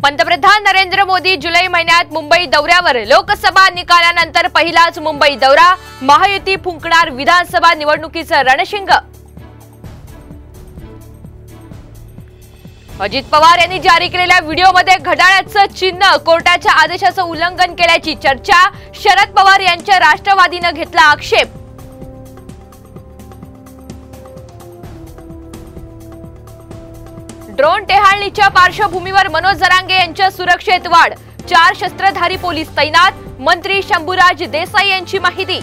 पंतप्रधान नरेंद्र मोदी जुलै महिन्यात मुंबई दौऱ्यावर। लोकसभा निकालानंतर पहिलाच मुंबई दौरा। महायुती फुंकणार विधानसभा निवडणुकीचं रणशिंग। अजित पवार यांनी जारी केलेल्या व्हिडिओमध्ये घड्याळाचं चिन्ह कोर्टाच्या आदेशाचं उल्लंघन केल्याची चर्चा। शरद पवार यांच्या राष्ट्रवादीने घेतला आक्षेप। ड्रोन टेहाळणीच्या पार्श्वभूमीवर मनोज जरांगे यांच्या सुरक्षेत वाढ। 4 शस्त्रधारी पोलीस तैनात। मंत्री शंभूराज देसाई यांची माहिती।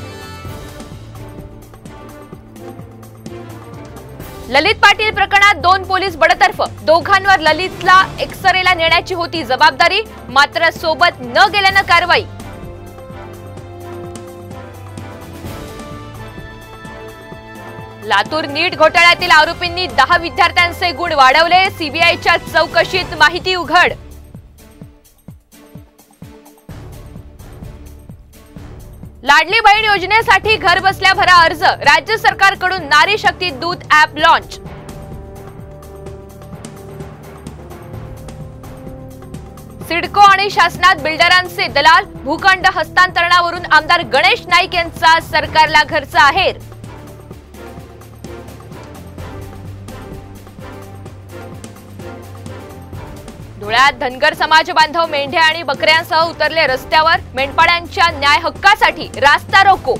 ललित पाटील प्रकरणात 2 पोलीस बडतर्फ। दोघांवर ललितला एक्सरेला नेण्याची होती जबाबदारी, मात्र सोबत न गेल्यानं कारवाई। लातूर नीट घोटाळ्यातील आरोपींनी 10 विद्यार्थ्यांचे गुण वाढवले। सीबीआयच्या चौकशीत माहिती उघड। लाडली बहीण योजनेसाठी घर बसल्या भरा अर्ज। राज्य सरकारकडून नारी शक्ती दूत ॲप लॉन्च। सिडको आणि शासनात बिल्डरांचे दलाल। भूखंड हस्तांतरणावरून आमदार गणेश नाईक यांचा सरकारला खर्च आहेर। धुळ्यात धनगर समाज बांधव मेंढ्या आणि बकऱ्यांसह उतरले रस्त्यावर। मेंढपाळांच्या न्याय हक्कासाठी रास्ता रोको।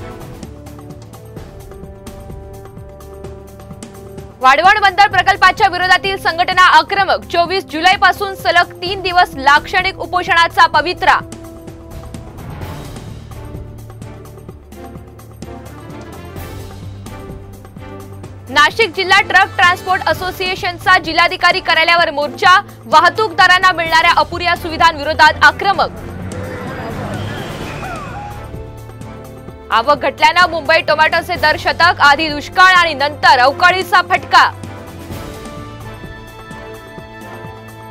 वाढवण बंदर प्रकल्पाच्या विरोधातील संघटना आक्रमक। 24 जुलैपासून सलग 3 दिवस लाक्षणिक उपोषणाचा पवित्रा। नाशिक जिल्हा ट्रक ट्रान्सपोर्ट असोसिएशनचा जिल्हाधिकारी कार्यालयावर मोर्चा। वाहतूकदारांना मिळणाऱ्या अपुऱ्या सुविधांविरोधात आक्रमक। आवक घटल्यानं मुंबई टोमॅटोचे दर शतक। आधी दुष्काळ आणि नंतर अवकाळीचा फटका।